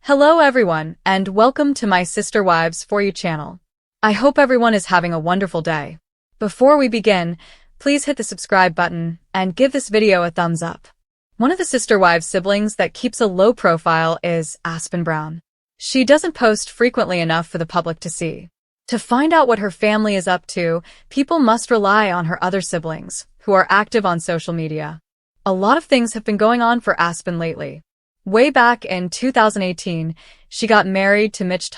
Hello everyone, and welcome to my Sister Wives For You channel. I hope everyone is having a wonderful day. Before we begin, please hit the subscribe button and give this video a thumbs up. One of the Sister Wives siblings that keeps a low profile is Aspyn Brown. She doesn't post frequently enough for the public to see. To find out what her family is up to, people must rely on her other siblings, who are active on social media. A lot of things have been going on for Aspyn lately. Way back in 2018, she got married to Mitch.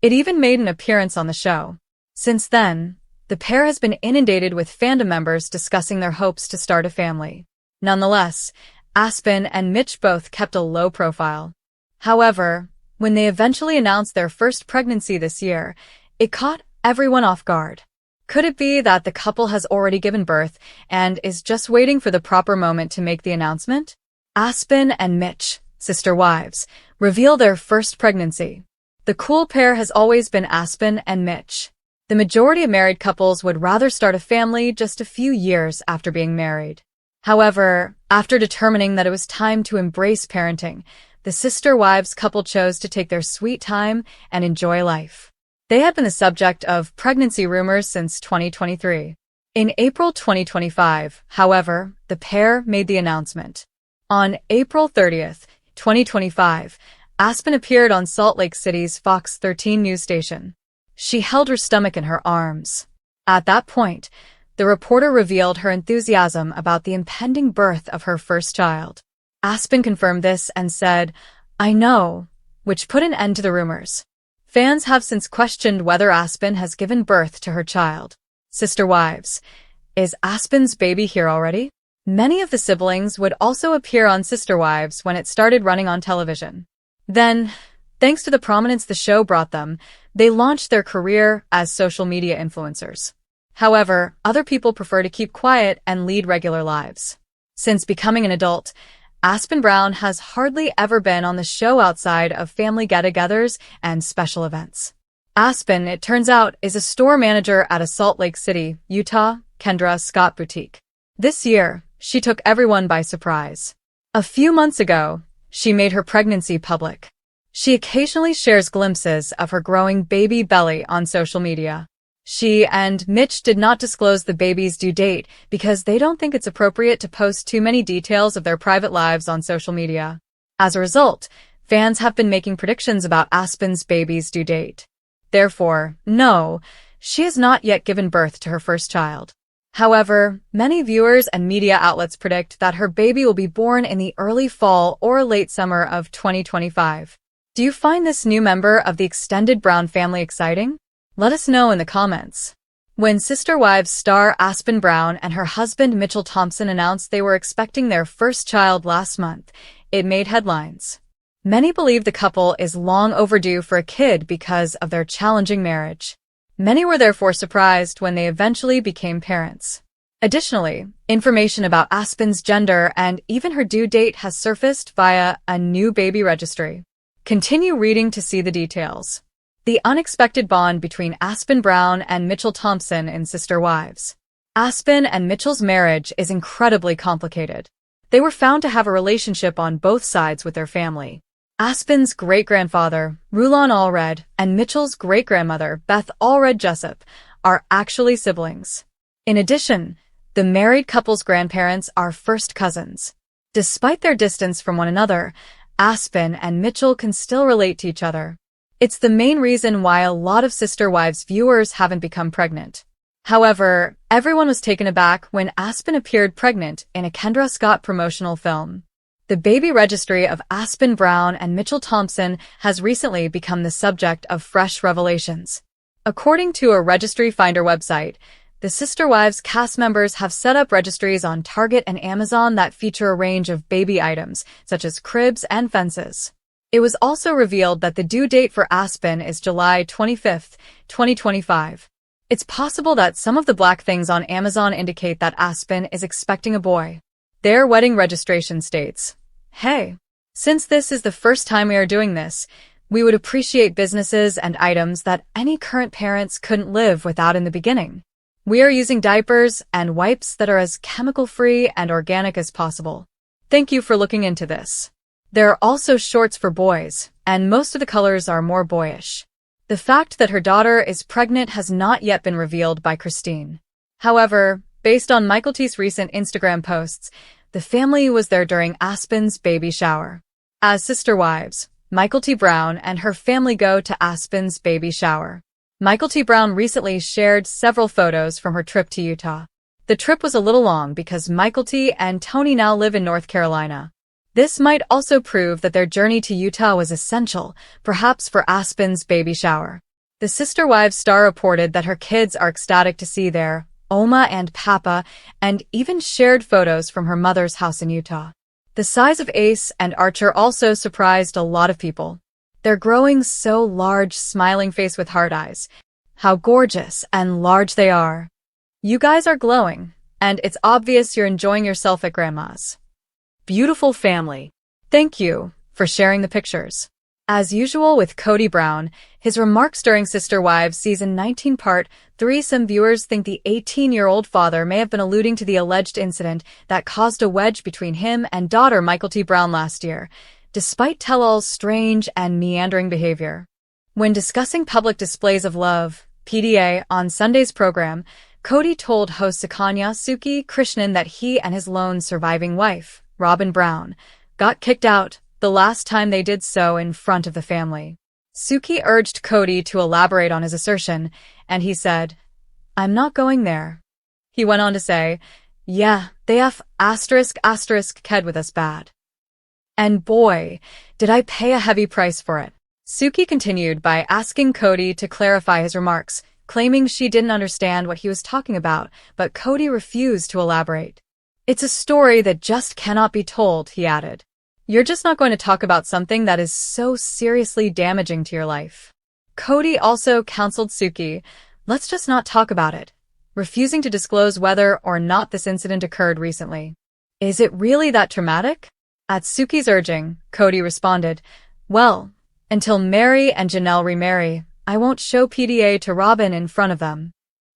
It even made an appearance on the show. Since then, the pair has been inundated with fandom members discussing their hopes to start a family. Nonetheless, Aspyn and Mitch both kept a low profile. However, when they eventually announced their first pregnancy this year, it caught everyone off guard. Could it be that the couple has already given birth and is just waiting for the proper moment to make the announcement? Aspyn and Mitch, sister wives, reveal their first pregnancy. The cool pair has always been Aspyn and Mitch. The majority of married couples would rather start a family just a few years after being married. However, after determining that it was time to embrace parenting, the sister wives couple chose to take their sweet time and enjoy life. They had been the subject of pregnancy rumors since 2023. In April 2025, however, the pair made the announcement. On April 30th, 2025, Aspyn appeared on Salt Lake City's Fox 13 news station. She held her stomach in her arms. At that point, the reporter revealed her enthusiasm about the impending birth of her first child. Aspyn confirmed this and said, "I know," which put an end to the rumors. Fans have since questioned whether Aspyn has given birth to her child. Sister wives, is Aspyn's baby here already? Many of the siblings would also appear on Sister Wives when it started running on television. Then, thanks to the prominence the show brought them, they launched their career as social media influencers. However, other people prefer to keep quiet and lead regular lives. Since becoming an adult, Aspyn Brown has hardly ever been on the show outside of family get-togethers and special events. Aspyn, it turns out, is a store manager at a Salt Lake City, Utah, Kendra Scott boutique. This year, she took everyone by surprise. A few months ago, she made her pregnancy public. She occasionally shares glimpses of her growing baby belly on social media. She and Mitch did not disclose the baby's due date because they don't think it's appropriate to post too many details of their private lives on social media. As a result, fans have been making predictions about Aspyn's baby's due date. Therefore, no, she has not yet given birth to her first child. However, many viewers and media outlets predict that her baby will be born in the early fall or late summer of 2025. Do you find this new member of the extended Brown family exciting? Let us know in the comments. When Sister Wives star Aspyn Brown and her husband Mitchell Thompson announced they were expecting their first child last month, it made headlines. Many believe the couple is long overdue for a kid because of their challenging marriage. Many were therefore surprised when they eventually became parents. Additionally, information about Aspyn's gender and even her due date has surfaced via a new baby registry. Continue reading to see the details. The unexpected bond between Aspyn Brown and Mitchell Thompson in Sister Wives. Aspyn and Mitchell's marriage is incredibly complicated. They were found to have a relationship on both sides with their family. Aspyn's great-grandfather, Rulon Allred, and Mitchell's great-grandmother, Beth Allred Jessup, are actually siblings. In addition, the married couple's grandparents are first cousins. Despite their distance from one another, Aspyn and Mitchell can still relate to each other. It's the main reason why a lot of Sister Wives viewers haven't become pregnant. However, everyone was taken aback when Aspyn appeared pregnant in a Kendra Scott promotional film. The baby registry of Aspyn Brown and Mitchell Thompson has recently become the subject of fresh revelations. According to a registry finder website, the Sister Wives cast members have set up registries on Target and Amazon that feature a range of baby items, such as cribs and fences. It was also revealed that the due date for Aspyn is July 25th, 2025. It's possible that some of the black things on Amazon indicate that Aspyn is expecting a boy. Their wedding registration states, "Hey, since this is the first time we are doing this, we would appreciate businesses and items that any current parents couldn't live without in the beginning. We are using diapers and wipes that are as chemical-free and organic as possible. Thank you for looking into this. There are also shorts for boys, and most of the colors are more boyish. The fact that her daughter is pregnant has not yet been revealed by Christine. However, based on Mykelti's recent Instagram posts, the family was there during Aspyn's baby shower. As sister wives, Mykelti Brown and her family go to Aspyn's baby shower. Mykelti Brown recently shared several photos from her trip to Utah. The trip was a little long because Mykelti and Tony now live in North Carolina. This might also prove that their journey to Utah was essential, perhaps for Aspyn's baby shower. The Sister Wives star reported that her kids are ecstatic to see their Oma and Papa, and even shared photos from her mother's house in Utah. The size of Ace and Archer also surprised a lot of people. They're growing so large, smiling face with heart eyes. How gorgeous and large they are. You guys are glowing, and it's obvious you're enjoying yourself at Grandma's. Beautiful family. Thank you for sharing the pictures. As usual with Cody Brown, his remarks during Sister Wives Season 19 Part 3, some viewers think the 18-year-old father may have been alluding to the alleged incident that caused a wedge between him and daughter Mykelti Brown last year, despite tell-all's strange and meandering behavior. When discussing public displays of love, PDA, on Sunday's program, Cody told host Sukanya Suki Krishnan that he and his lone surviving wife, Robin Brown, got kicked out the last time they did so in front of the family. Suki urged Cody to elaborate on his assertion, and he said, "I'm not going there." He went on to say, "Yeah, they ked with us bad. And boy, did I pay a heavy price for it." Suki continued by asking Cody to clarify his remarks, claiming she didn't understand what he was talking about, but Cody refused to elaborate. "It's a story that just cannot be told," he added. "You're just not going to talk about something that is so seriously damaging to your life." Cody also counseled Suki, "Let's just not talk about it," refusing to disclose whether or not this incident occurred recently. "Is it really that traumatic?" At Suki's urging, Cody responded, "Well, until Mary and Janelle remarry, I won't show PDA to Robin in front of them."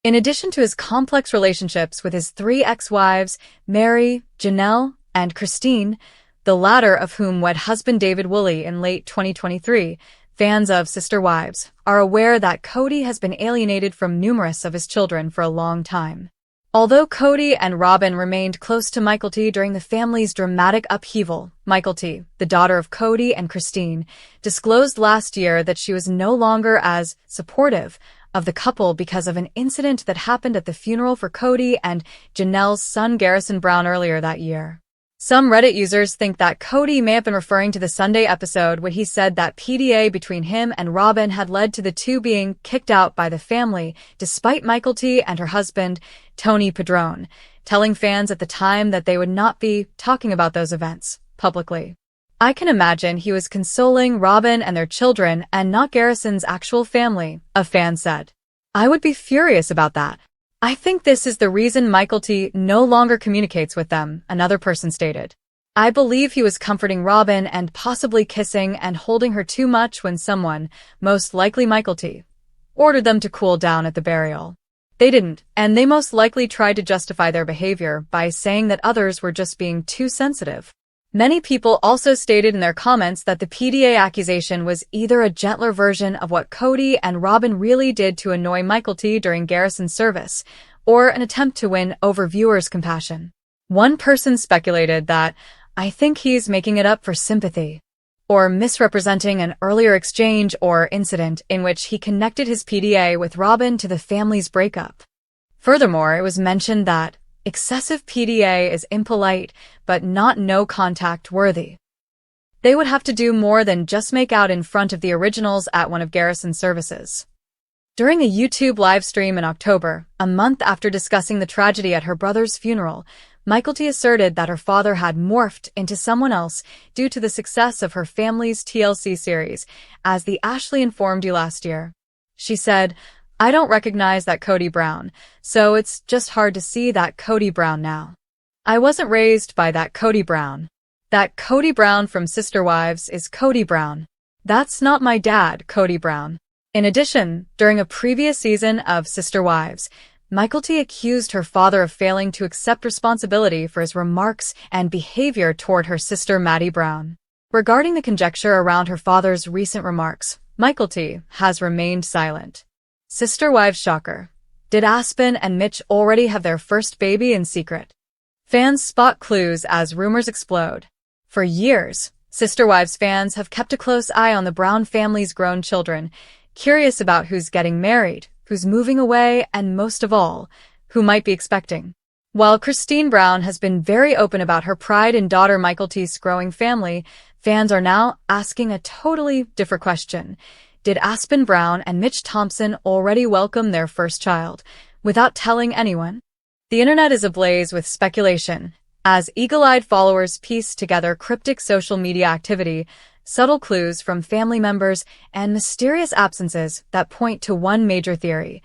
In addition to his complex relationships with his three ex-wives, Mary, Janelle, and Christine, the latter of whom wed husband David Woolley in late 2023, fans of Sister Wives are aware that Cody has been alienated from numerous of his children for a long time. Although Cody and Robin remained close to Mykelti during the family's dramatic upheaval, Mykelti, the daughter of Cody and Christine, disclosed last year that she was no longer as supportive of the couple because of an incident that happened at the funeral for Cody and Janelle's son Garrison Brown earlier that year. Some Reddit users think that Cody may have been referring to the Sunday episode when he said that PDA between him and Robin had led to the two being kicked out by the family, despite Mykelti and her husband, Tony Padron, telling fans at the time that they would not be talking about those events publicly. "I can imagine he was consoling Robin and their children and not Garrison's actual family," a fan said. "I would be furious about that. I think this is the reason Mykelti no longer communicates with them," another person stated. "I believe he was comforting Robin and possibly kissing and holding her too much when someone, most likely Mykelti, ordered them to cool down at the burial. They didn't, and they most likely tried to justify their behavior by saying that others were just being too sensitive." Many people also stated in their comments that the PDA accusation was either a gentler version of what Cody and Robin really did to annoy Mykelti during Garrison's service, or an attempt to win over viewers' compassion. One person speculated that, "I think he's making it up for sympathy," or misrepresenting an earlier exchange or incident in which he connected his PDA with Robin to the family's breakup. Furthermore, it was mentioned that excessive PDA is impolite, but not no-contact worthy. They would have to do more than just make out in front of the originals at one of Garrison's services. During a YouTube live stream in October, a month after discussing the tragedy at her brother's funeral, Mykelti asserted that her father had morphed into someone else due to the success of her family's TLC series, as the Ashley informed you last year. She said, "I don't recognize that Cody Brown, so it's just hard to see that Cody Brown now. I wasn't raised by that Cody Brown. That Cody Brown from Sister Wives is Cody Brown. That's not my dad, Cody Brown." In addition, during a previous season of Sister Wives, Mykelti accused her father of failing to accept responsibility for his remarks and behavior toward her sister Maddie Brown. Regarding the conjecture around her father's recent remarks, Michael T. has remained silent. Sister Wives shocker. Did Aspyn and Mitch already have their first baby in secret? Fans spot clues as rumors explode. For years, Sister Wives fans have kept a close eye on the Brown family's grown children, curious about who's getting married, who's moving away, and most of all, who might be expecting. While Christine Brown has been very open about her pride in daughter Michael T.'s growing family, fans are now asking a totally different question. Did Aspyn Brown and Mitch Thompson already welcome their first child, without telling anyone? The internet is ablaze with speculation, as eagle-eyed followers piece together cryptic social media activity, subtle clues from family members, and mysterious absences that point to one major theory.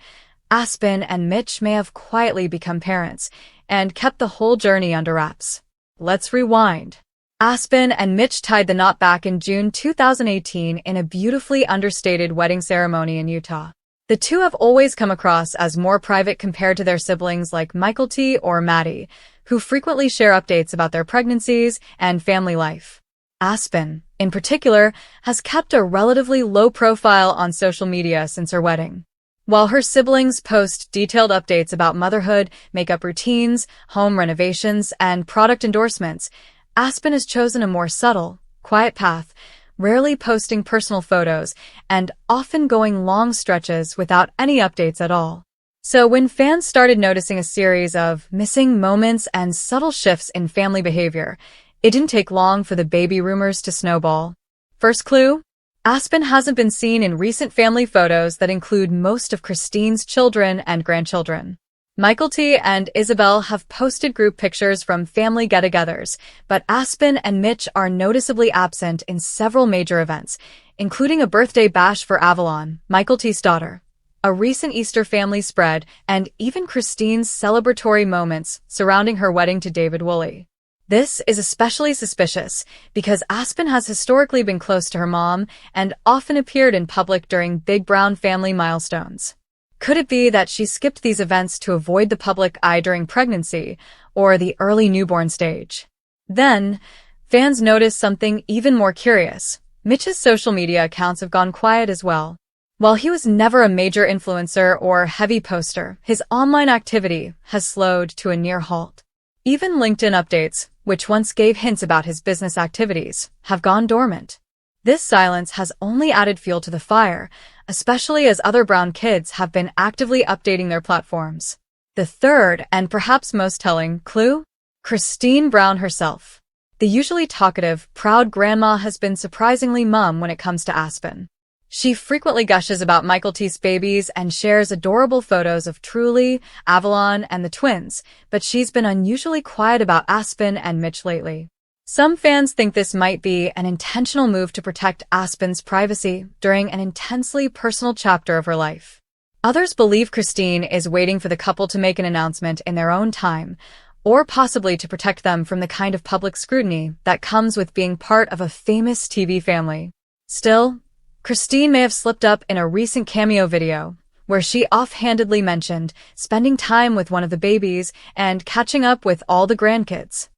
Aspyn and Mitch may have quietly become parents, and kept the whole journey under wraps. Let's rewind. Aspyn and Mitch tied the knot back in June 2018 in a beautifully understated wedding ceremony in Utah. The two have always come across as more private compared to their siblings like Michael T. or Maddie, who frequently share updates about their pregnancies and family life. Aspyn, in particular, has kept a relatively low profile on social media since her wedding. While her siblings post detailed updates about motherhood, makeup routines, home renovations, and product endorsements, Aspyn has chosen a more subtle, quiet path, rarely posting personal photos and often going long stretches without any updates at all. So when fans started noticing a series of missing moments and subtle shifts in family behavior, it didn't take long for the baby rumors to snowball. First clue? Aspyn hasn't been seen in recent family photos that include most of Christine's children and grandchildren. Michael T. and Isabel have posted group pictures from family get-togethers, but Aspyn and Mitch are noticeably absent in several major events, including a birthday bash for Avalon, Michael T.'s daughter, a recent Easter family spread, and even Christine's celebratory moments surrounding her wedding to David Woolley. This is especially suspicious because Aspyn has historically been close to her mom and often appeared in public during big Brown family milestones. Could it be that she skipped these events to avoid the public eye during pregnancy or the early newborn stage? Then, fans noticed something even more curious. Mitch's social media accounts have gone quiet as well. While he was never a major influencer or heavy poster, his online activity has slowed to a near halt. Even LinkedIn updates, which once gave hints about his business activities, have gone dormant. This silence has only added fuel to the fire, especially as other Brown kids have been actively updating their platforms. The third, and perhaps most telling, clue? Christine Brown herself. The usually talkative, proud grandma has been surprisingly mum when it comes to Aspyn. She frequently gushes about Michael T.'s babies and shares adorable photos of Truly, Avalon, and the twins, but she's been unusually quiet about Aspyn and Mitch lately. Some fans think this might be an intentional move to protect Aspyn's privacy during an intensely personal chapter of her life. Others believe Christine is waiting for the couple to make an announcement in their own time, or possibly to protect them from the kind of public scrutiny that comes with being part of a famous TV family. Still, Christine may have slipped up in a recent cameo video, where she offhandedly mentioned spending time with one of the babies and catching up with all the grandkids.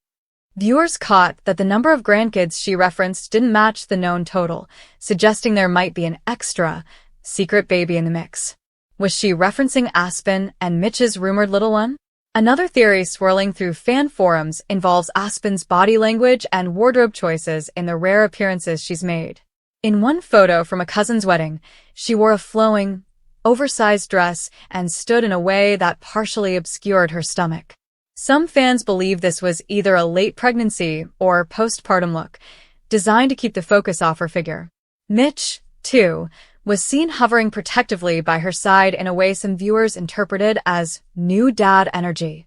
Viewers caught that the number of grandkids she referenced didn't match the known total, suggesting there might be an extra, secret baby in the mix. Was she referencing Aspyn and Mitch's rumored little one? Another theory swirling through fan forums involves Aspyn's body language and wardrobe choices in the rare appearances she's made. In one photo from a cousin's wedding, she wore a flowing, oversized dress and stood in a way that partially obscured her stomach. Some fans believe this was either a late pregnancy or postpartum look, designed to keep the focus off her figure. Mitch, too, was seen hovering protectively by her side in a way some viewers interpreted as new dad energy.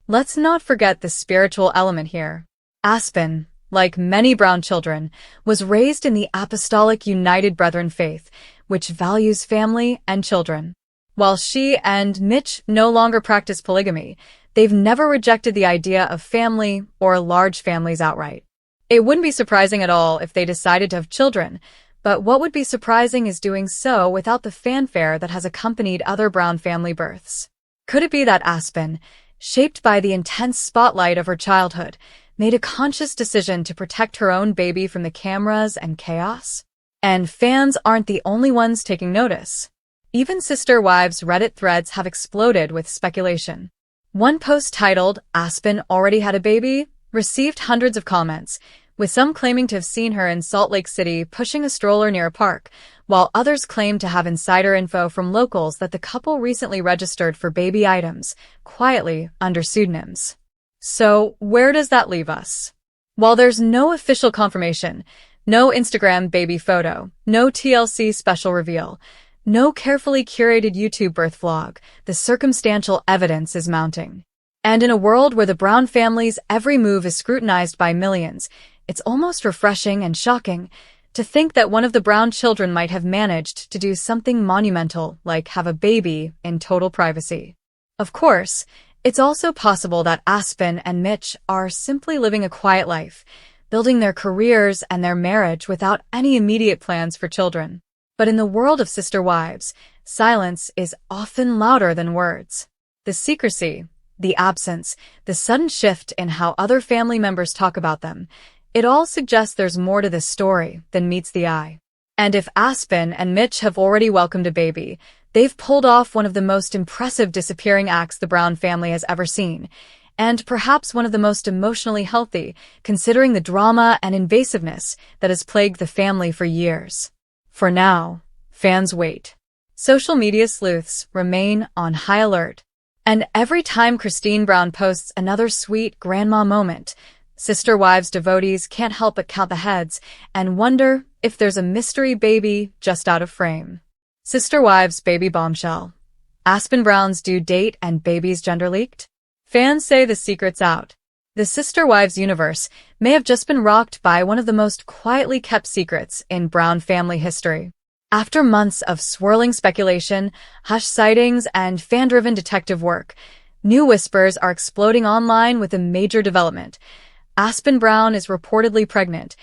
Let's not forget the spiritual element here. Aspyn, like many Brown children, was raised in the Apostolic United Brethren faith, which values family and children. While she and Mitch no longer practice polygamy, they've never rejected the idea of family or large families outright. It wouldn't be surprising at all if they decided to have children, but what would be surprising is doing so without the fanfare that has accompanied other Brown family births. Could it be that Aspyn, shaped by the intense spotlight of her childhood, made a conscious decision to protect her own baby from the cameras and chaos. And fans aren't the only ones taking notice. Even sister wives' Reddit threads have exploded with speculation. One post titled, "Aspyn already had a baby?" received hundreds of comments, with some claiming to have seen her in Salt Lake City pushing a stroller near a park, while others claimed to have insider info from locals that the couple recently registered for baby items, quietly under pseudonyms. So, where does that leave us? While there's no official confirmation, no Instagram baby photo, no TLC special reveal, no carefully curated YouTube birth vlog, the circumstantial evidence is mounting. And in a world where the Brown family's every move is scrutinized by millions, it's almost refreshing and shocking to think that one of the Brown children might have managed to do something monumental like have a baby in total privacy. Of course, it's also possible that Aspyn and Mitch are simply living a quiet life, building their careers and their marriage without any immediate plans for children. But in the world of sister wives, silence is often louder than words. The secrecy, the absence, the sudden shift in how other family members talk about them, it all suggests there's more to this story than meets the eye. And if Aspyn and Mitch have already welcomed a baby, they've pulled off one of the most impressive disappearing acts the Brown family has ever seen, and perhaps one of the most emotionally healthy, considering the drama and invasiveness that has plagued the family for years. For now, fans wait. Social media sleuths remain on high alert. And every time Christine Brown posts another sweet grandma moment, sister wives devotees can't help but count the heads and wonder if there's a mystery baby just out of frame. Sister wives baby bombshell. Aspyn Brown's due date and baby's gender leaked? Fans say the secret's out. The sister wives universe may have just been rocked by one of the most quietly kept secrets in Brown family history. After months of swirling speculation, hush sightings, and fan-driven detective work, new whispers are exploding online with a major development. Aspyn Brown is reportedly pregnant,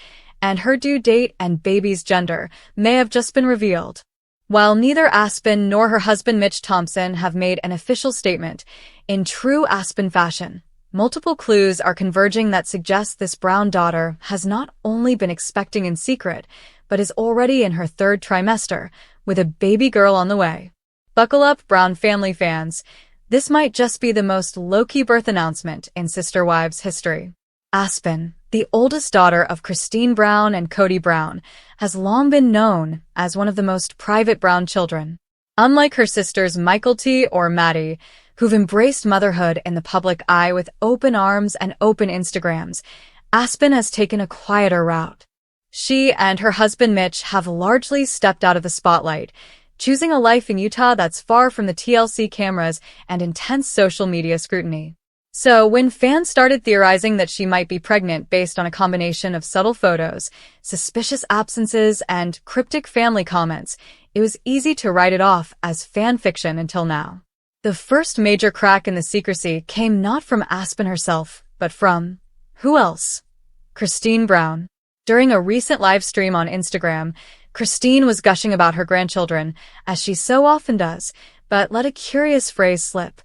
and her due date and baby's gender may have just been revealed. While neither Aspyn nor her husband Mitch Thompson have made an official statement, in true Aspyn fashion, multiple clues are converging that suggest this Brown daughter has not only been expecting in secret, but is already in her third trimester, with a baby girl on the way. Buckle up, Brown family fans. This might just be the most low-key birth announcement in sister wives history. Aspyn, the oldest daughter of Christine Brown and Cody Brown, has long been known as one of the most private Brown children. Unlike her sisters Michael T. or Maddie, who've embraced motherhood in the public eye with open arms and open Instagrams, Aspyn has taken a quieter route. She and her husband Mitch have largely stepped out of the spotlight, choosing a life in Utah that's far from the TLC cameras and intense social media scrutiny. So when fans started theorizing that she might be pregnant based on a combination of subtle photos, suspicious absences, and cryptic family comments, it was easy to write it off as fan fiction until now. The first major crack in the secrecy came not from Aspyn herself, but from, who else? Christine Brown. During a recent live stream on Instagram, Christine was gushing about her grandchildren, as she so often does, but let a curious phrase slip.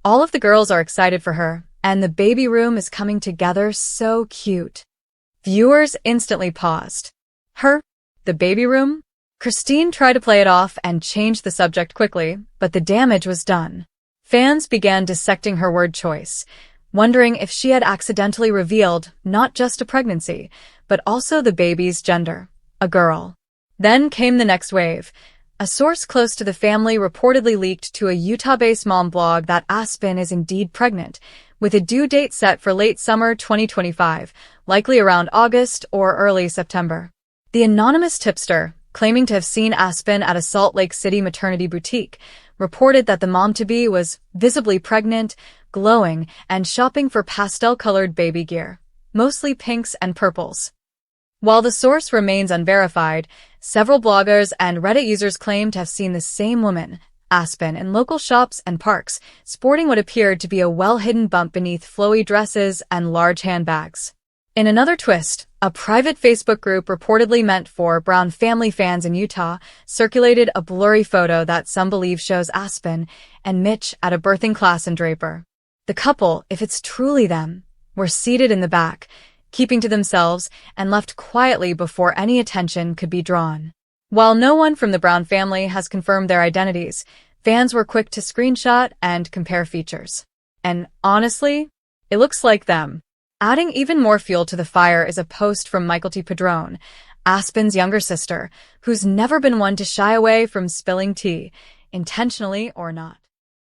All of the girls are excited for her, and the baby room is coming together so cute. Viewers instantly paused. Her? The baby room? Christine tried to play it off and change the subject quickly, but the damage was done. Fans began dissecting her word choice, wondering if she had accidentally revealed not just a pregnancy, but also the baby's gender, a girl. Then came the next wave. A source close to the family reportedly leaked to a Utah-based mom blog that Aspyn is indeed pregnant, with a due date set for late summer 2025, likely around August or early September. The anonymous tipster, claiming to have seen Aspyn at a Salt Lake City maternity boutique, reported that the mom-to-be was visibly pregnant, glowing, and shopping for pastel-colored baby gear, mostly pinks and purples. While the source remains unverified, several bloggers and Reddit users claim to have seen the same woman, Aspyn, in local shops and parks, sporting what appeared to be a well-hidden bump beneath flowy dresses and large handbags. In another twist, a private Facebook group reportedly meant for Brown family fans in Utah circulated a blurry photo that some believe shows Aspyn and Mitch at a birthing class in Draper. The couple, if it's truly them, were seated in the back, keeping to themselves and left quietly before any attention could be drawn. While no one from the Brown family has confirmed their identities, fans were quick to screenshot and compare features. And honestly, it looks like them. Adding even more fuel to the fire is a post from Michael T. Padrone, Aspyn's younger sister, who's never been one to shy away from spilling tea, intentionally or not.